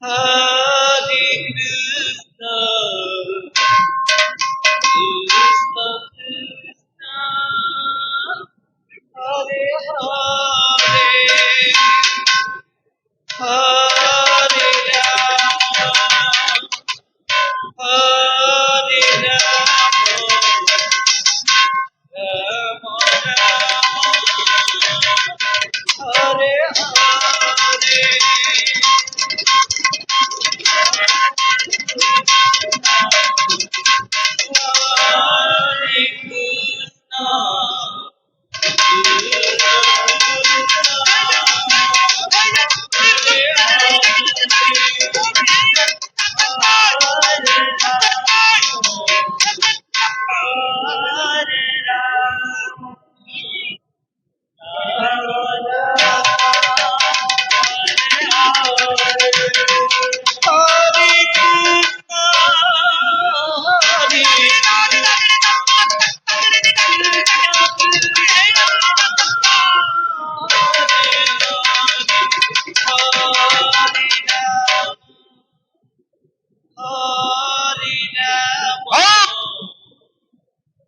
Hare Krishna, Krishna Krishna, Hare Hare, Hare Rama, Hare Rama, Rama Rama, Hare Hare.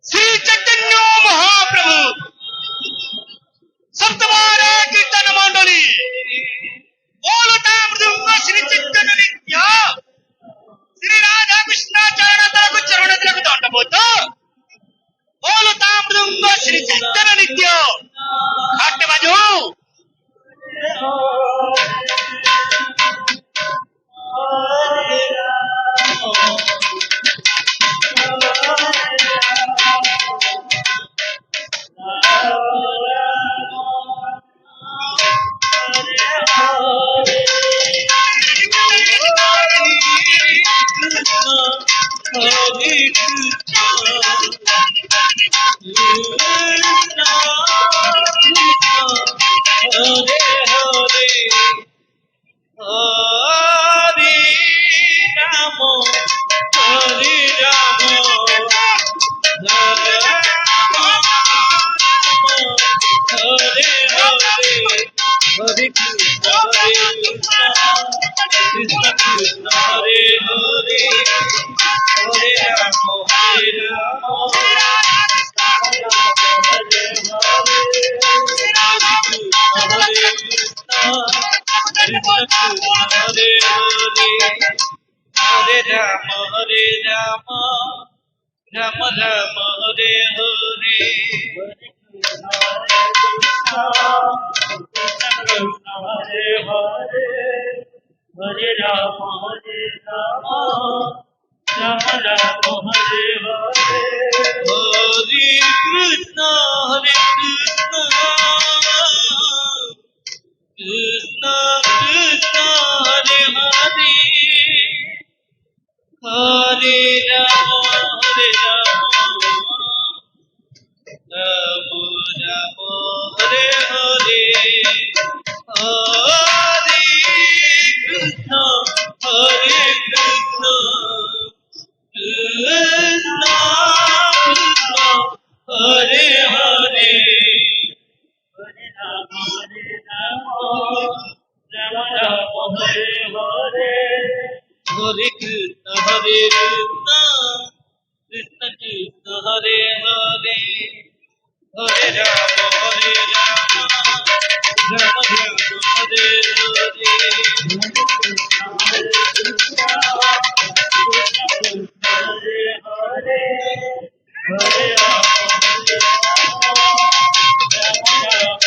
Shri Chaitanya Mahaprabhu सप्तवारे कीर्तन मंडली बोलता मृदुंग श्री चैतन्य नित्य श्री राधा कृष्ण चरण तलक चरण तलक दंडबोध बोलता मृदुंग श्री चैतन्य नित्य घाट बाजू Rama Rama Hare Hare, Hare Rama Hare Rama, Rama Rama Hare Hare, Hare Krishna Hare Krishna, Krishna Krishna Hare Hare, Hare Rama Hare Rama, Rama Rama Hare Hare, Hare Krishna Hare Krishna, Krishna Krishna Hare Hare, Hare Rama Hare Rama, Rama Rama Hare Hare, Hare Krishna Hare Krishna, Krishna Krishna Hare Hare, Hare Rama Hare Rama, Rama Rama Hare Hare, Hare Krishna Hare Hare, Hare Rama Hare Rama, Rama Rama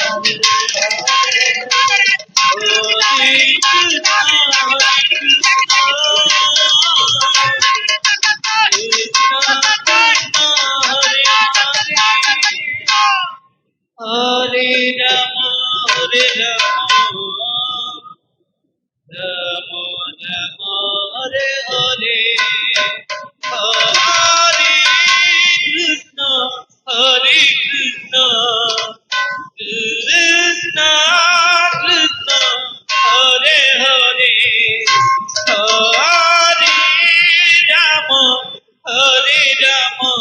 Hare Hare, Hare Krishna Hare Krishna, Hare Rama Hare Rama, Rama Rama Hare Hare, Hare Krishna Hare Krishna, Krishna Krishna Hare Hare, Hare Rama Hare Rama,